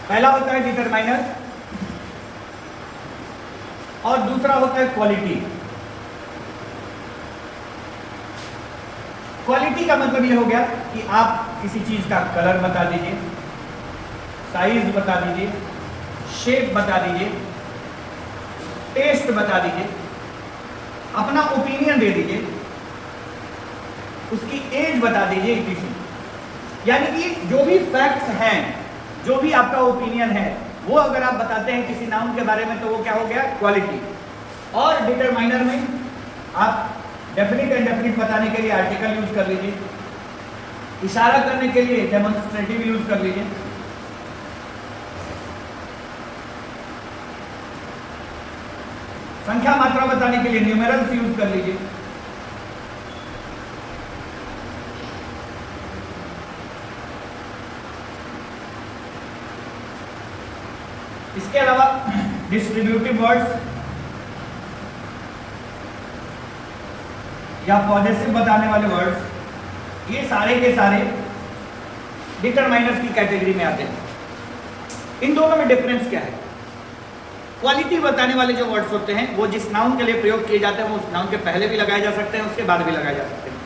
पहला होता है डिटरमाइनर और दूसरा होता है क्वालिटी। क्वालिटी का मतलब ये हो गया कि आप किसी चीज का कलर बता दीजिए, साइज बता दीजिए, शेप बता दीजिए, टेस्ट बता दीजिए, अपना ओपिनियन दे दीजिए, उसकी एज बता दीजिए किसी, यानी कि जो भी फैक्ट्स हैं, जो भी आपका ओपिनियन है, वो अगर आप बताते हैं किसी नाउन के बारे में तो वो क्या हो गया, क्वालिटी। और डिटरमाइनर में आप डेफिनिट एंड डेफिनिट बताने के लिए आर्टिकल यूज कर लीजिए, इशारा करने के लिए डेमोन्स्ट्रेटिव यूज कर लीजिए, संख्या मात्रा बताने के लिए न्यूमेरल्स यूज कर लीजिए। इसके अलावा डिस्ट्रीब्यूटिव वर्ड्स या पॉजेसिव बताने वाले वर्ड्स, ये सारे के सारे डिटरमाइनर्स की कैटेगरी में आते हैं। इन दोनों में डिफरेंस क्या है? क्वालिटी बताने वाले जो वर्ड्स होते हैं वो जिस नाउन के लिए प्रयोग किए जाते हैं वो उस नाउन के पहले भी लगाए जा सकते हैं, उसके बाद भी लगाए जा सकते हैं।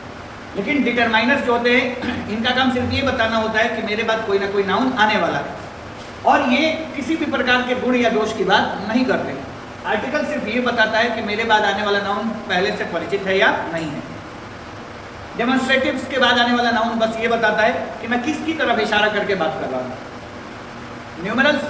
लेकिन डिटरमाइनर्स जो होते हैं इनका काम सिर्फ ये बताना होता है कि मेरे बाद कोई ना कोई नाउन आने वाला है, और ये किसी भी प्रकार के गुण या दोष की बात नहीं करते। आर्टिकल सिर्फ ये बताता है कि मेरे बाद आने वाला नाउन पहले से परिचित है या नहीं है। डेमोन्स्ट्रेटिव्स के बाद आने वाला नाउन बस ये बताता है कि मैं किसकी तरफ इशारा करके बात कर रहा हूँ। न्यूमेरल्स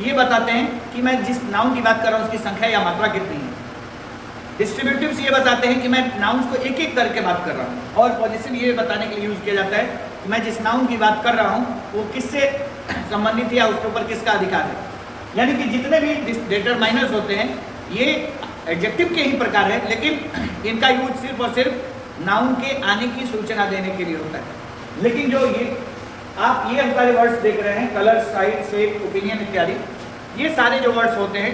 ये बताते हैं कि मैं जिस नाउन की बात कर रहा हूँ उसकी संख्या या मात्रा कितनी है। डिस्ट्रीब्यूटिव्स ये बताते हैं कि मैं नाउन्स को एक एक करके बात कर रहा हूँ। और पॉजिटिव ये बताने के लिए यूज किया जाता है कि मैं जिस नाउन की बात कर रहा हूँ वो किससे संबंधित है या उसके ऊपर किसका अधिकार है। यानी कि जितने भी डिटरमाइनर्स होते हैं ये एडजेक्टिव के ही प्रकार है, लेकिन इनका यूज सिर्फ और सिर्फ नाउन के आने की सूचना देने के लिए होता है। लेकिन जो ये आप ये सारे वर्ड्स देख रहे हैं, कलर, साइज, शेप, ओपिनियन इत्यादि, ये सारे जो वर्ड्स होते हैं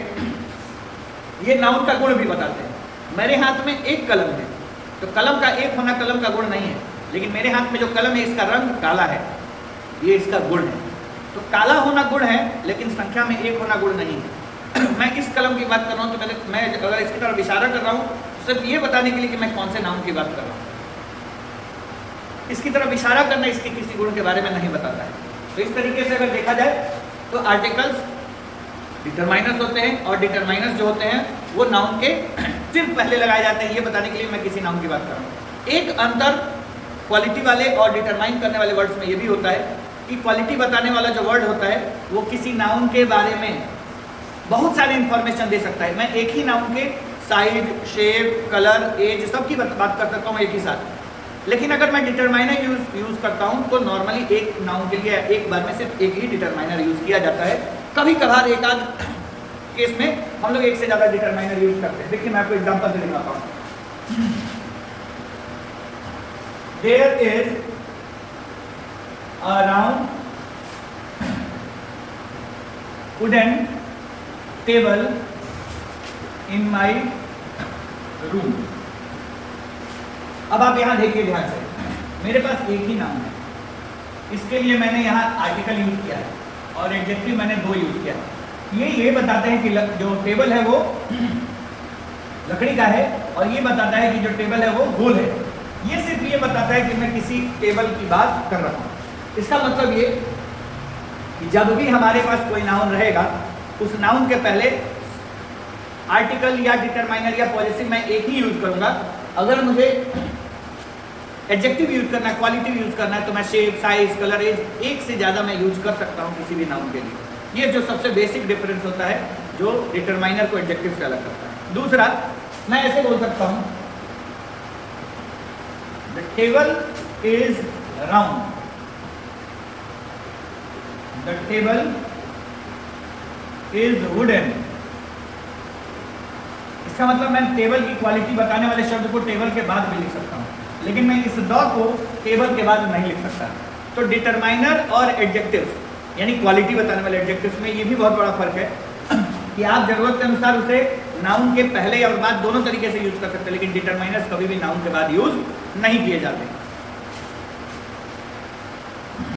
ये नाउन का गुण भी बताते हैं। मेरे हाथ में एक कलम है तो कलम का एक होना कलम का गुण नहीं है, लेकिन मेरे हाथ में जो कलम है इसका रंग काला है, ये इसका गुण है। तो काला होना गुण है लेकिन संख्या में एक होना गुण नहीं है। मैं इस कलम की बात कर रहा हूँ तो पहले मैं अगर इसकी तरफ इशारा कर रहा हूँ तो सिर्फ ये बताने के लिए कि मैं कौन से नाउन की बात कर रहा हूँ। इसकी तरफ इशारा करना इसके किसी गुण के बारे में नहीं बताता है। तो इस तरीके से अगर देखा जाए तो आर्टिकल्स डिटरमाइनर्स होते हैं, और डिटरमाइनर्स जो होते हैं वो नाउन के सिर्फ पहले लगाए जाते हैं ये बताने के लिए मैं किसी नाउन की बात कर रहा हूँ। एक अंतर क्वालिटी वाले और डिटरमाइन करने वाले वर्ड्स में ये भी होता है कि क्वालिटी बताने वाला जो वर्ड होता है वो किसी नाउन के बारे में बहुत सारी इंफॉर्मेशन दे सकता है। मैं एक ही नाउन के साइज, शेप, कलर, एज सबकी बात कर सकता हूँ एक ही साथ। लेकिन अगर मैं डिटरमाइनर यूज करता हूँ तो नॉर्मली एक नाउन के लिए एक बार में सिर्फ एक ही डिटरमाइनर यूज किया जाता है। कभी कभार एक आध केस में हम लोग एक से ज्यादा डिटरमाइनर यूज करते हैं। देखिए मैं आपको एग्जांपल से दिखाता हूँ। There is a round wooden table in my room। अब आप यहां देखिए ध्यान से, मेरे पास एक ही नाउन है, इसके लिए मैंने यहाँ आर्टिकल यूज किया है और एडजेक्टिव मैंने दो यूज किया है। ये बताते हैं कि जो टेबल है वो लकड़ी का है, और ये बताता है कि जो टेबल है वो गोल है। ये सिर्फ ये बताता है कि मैं किसी टेबल की बात कर रहा हूँ। इसका मतलब ये कि जब भी हमारे पास कोई नाउन रहेगा उस नाउन के पहले आर्टिकल या डिटरमाइनर या पॉजिटिव मैं एक ही यूज करूंगा। अगर मुझे एडजेक्टिव यूज करना है, क्वालिटी यूज करना है, तो मैं शेप, साइज, कलर, एज एक से ज्यादा मैं यूज कर सकता हूं किसी भी नाउन के लिए। ये जो सबसे बेसिक डिफरेंस होता है जो डिटरमाइनर को एडजेक्टिव से अलग करता है। दूसरा, मैं ऐसे बोल सकता हूं the table is round. The table is wooden। इसका मतलब मैं टेबल की क्वालिटी बताने वाले शब्द को टेबल के बाद भी लिख सकता हूँ, लेकिन मैं इस द को टेबल के बाद नहीं लिख सकता। तो डिटरमाइनर और एडजेक्टिव्स यानी क्वालिटी बताने वाले एडजेक्टिव्स में ये भी बहुत बड़ा फर्क है कि आप जरूरत के अनुसार उसे नाउन के पहले और बाद दोनों तरीके से यूज कर सकते हैं, लेकिन डिटरमाइनर्स कभी भी नाउन के बाद यूज नहीं किए जाते।